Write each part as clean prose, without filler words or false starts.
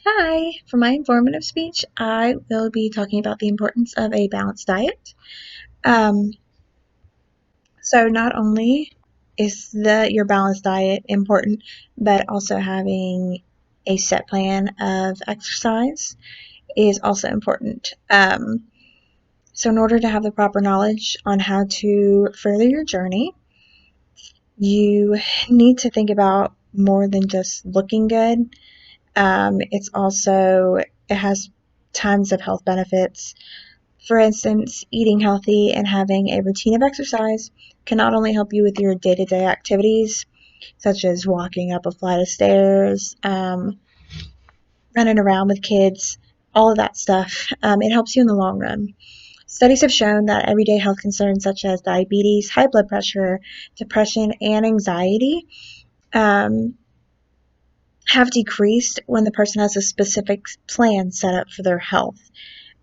Hi, for my informative speech, I will be talking about the importance of a balanced diet. Um, so not only is your balanced diet important, but also having a set plan of exercise is also important. So in order to have the proper knowledge on how to further your journey, you need to think about more than just looking good. It has tons of health benefits. For instance, eating healthy and having a routine of exercise can not only help you with your day to day activities, such as walking up a flight of stairs, running around with kids, all of that stuff. It helps you in the long run. Studies have shown that everyday health concerns such as diabetes, high blood pressure, depression, and anxiety um, have decreased when the person has a specific plan set up for their health.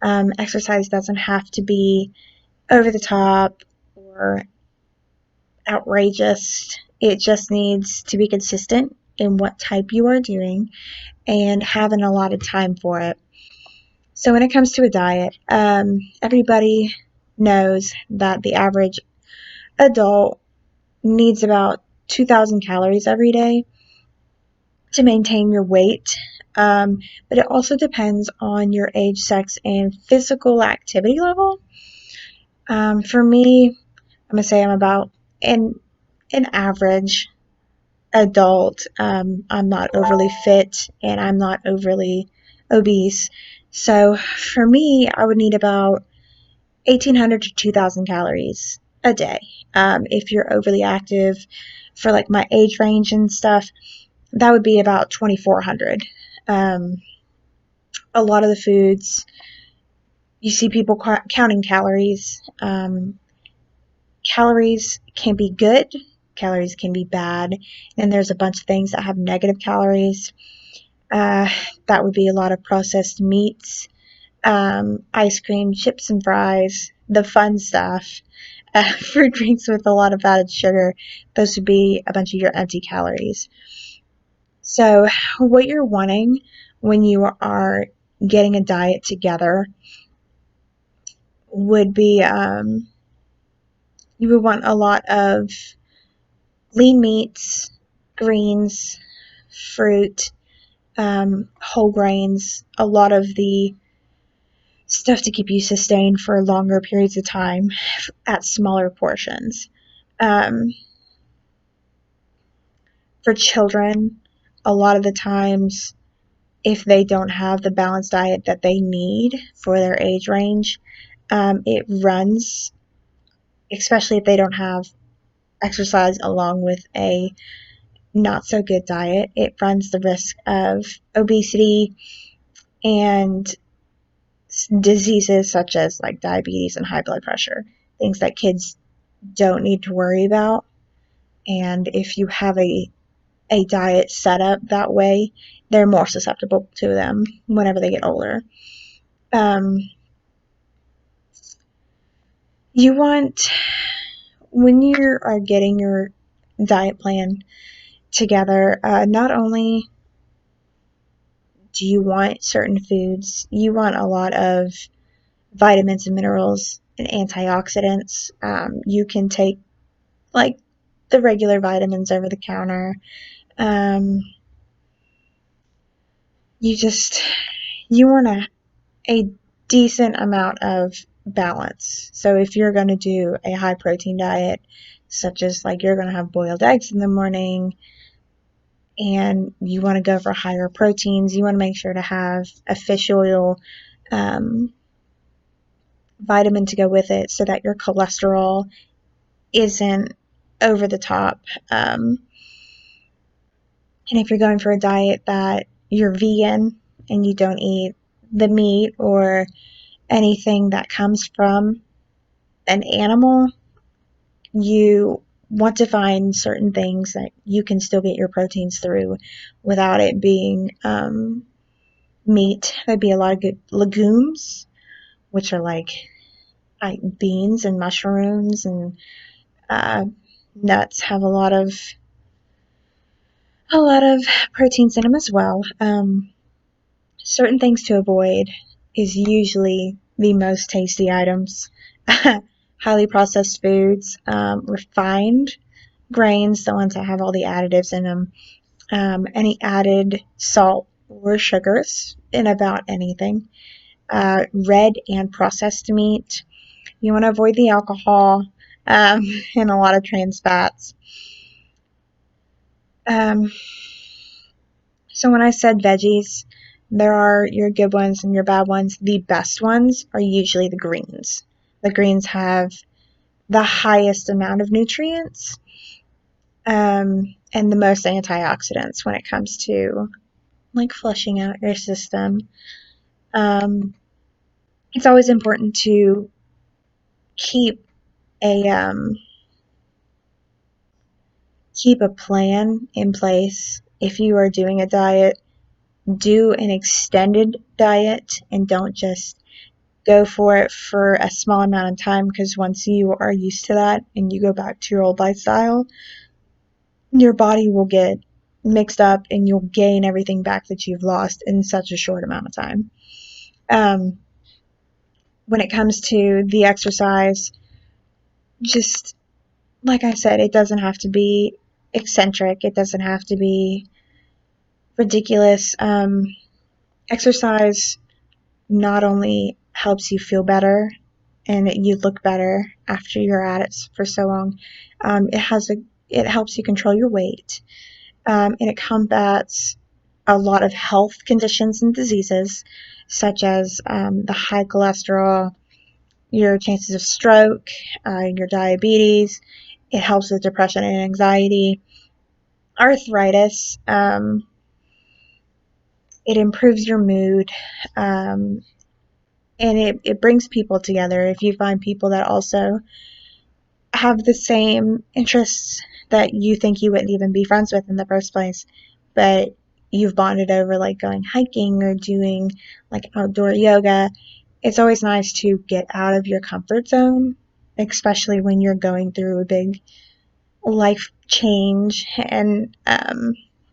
Exercise doesn't have to be over the top or outrageous. It just needs to be consistent in what type you are doing and having a lot of time for it. So when it comes to a diet, everybody knows that the average adult needs about 2,000 calories every day to maintain your weight. But it also depends on your age, sex, and physical activity level. For me, I'm gonna say I'm about an average adult. I'm not overly fit and I'm not overly obese. So for me, I would need about 1,800 to 2,000 calories a day. If you're overly active for like my age range and stuff, that would be about 2,400. Um, a lot of the foods you see people counting calories. Calories can be good, calories can be bad, and there's a bunch of things that have negative calories. Uh, that would be a lot of processed meats, ice cream, chips and fries, the fun stuff, fruit drinks with a lot of added sugar. Those would be a bunch of your empty calories. So, what you're wanting when you are getting a diet together would be you would want a lot of lean meats, greens, fruit, whole grains, a lot of the stuff to keep you sustained for longer periods of time at smaller portions. Um, for children, a lot of the times, if they don't have the balanced diet that they need for their age range, it runs, especially if they don't have exercise along with a not so good diet, it runs the risk of obesity and diseases such as like diabetes and high blood pressure, things that kids don't need to worry about. And if you have a diet set up that way, they're more susceptible to them whenever they get older. Um, you want, when you are getting your diet plan together, not only do you want certain foods, you want a lot of vitamins and minerals and antioxidants. You can take like the regular vitamins over the counter. Um, you just you want a decent amount of balance. So if you're going to do a high protein diet, such as like you're going to have boiled eggs in the morning and you want to go for higher proteins, you want to make sure to have a fish oil um, vitamin to go with it so that your cholesterol isn't over the top. And if you're going for a diet that you're vegan and you don't eat the meat or anything that comes from an animal, you want to find certain things that you can still get your proteins through without it being meat. There'd be a lot of good legumes, which are like beans and mushrooms and uh, nuts have a lot of proteins in them as well. certain things to avoid is usually the most tasty items. Highly processed foods, refined grains, the ones that have all the additives in them, any added salt or sugars in about anything, red and processed meat. You want to avoid the alcohol and a lot of trans fats. Um, so when I said veggies, there are your good ones and your bad ones. The best ones are usually the greens. The greens have the highest amount of nutrients and the most antioxidants when it comes to like flushing out your system. Um, it's always important to keep a plan in place. If you are doing a diet, do an extended diet and don't just go for it for a small amount of time, because once you are used to that and you go back to your old lifestyle, your body will get mixed up and you'll gain everything back that you've lost in such a short amount of time. Um, when it comes to the exercise, just like I said, it doesn't have to be eccentric, it doesn't have to be ridiculous. Exercise not only helps you feel better and you look better after you're at it for so long, it helps you control your weight, and it combats a lot of health conditions and diseases, such as the high cholesterol, your chances of stroke, your diabetes. It helps with depression and anxiety, arthritis. It improves your mood, um, and it brings people together. If you find people that also have the same interests that you think you wouldn't even be friends with in the first place, but you've bonded over like going hiking or doing like outdoor yoga, it's always nice to get out of your comfort zone, especially when you're going through a big life change and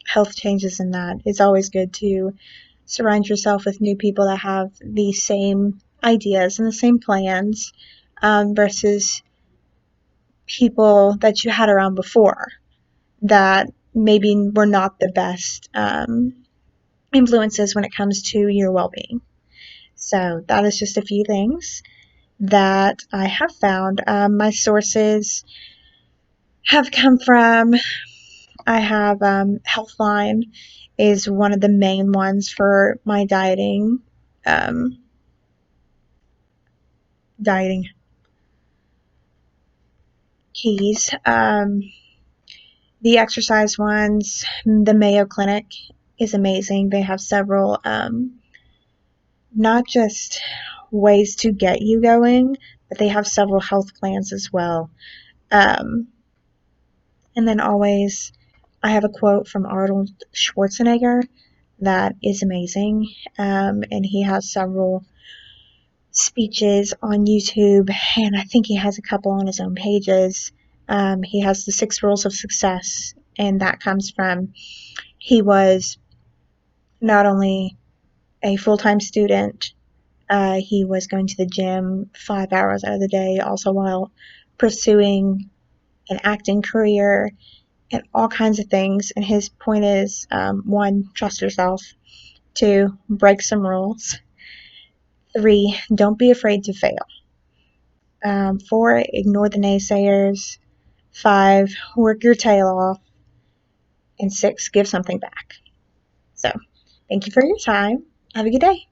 health changes in that. It's always good to surround yourself with new people that have the same ideas and the same plans, versus people that you had around before that maybe were not the best influences when it comes to your well-being. So that is just a few things that I have found. My sources have come from, I have Healthline is one of the main ones for my um, dieting keys. The exercise ones, the Mayo Clinic is amazing. They have several, not just ways to get you going, but they have several health plans as well. Um, and then always, I have a quote from Arnold Schwarzenegger that is amazing. And he has several speeches on YouTube, and I think he has a couple on his own pages. He has the 6 rules of success, and that comes from he was not only a full-time student, he was going to the gym 5 hours out of the day, also while pursuing an acting career and all kinds of things. And his point is, 1, trust yourself. 2, break some rules. 3, don't be afraid to fail. 4, ignore the naysayers. 5, work your tail off. And 6, give something back. So, thank you for your time. Have a good day.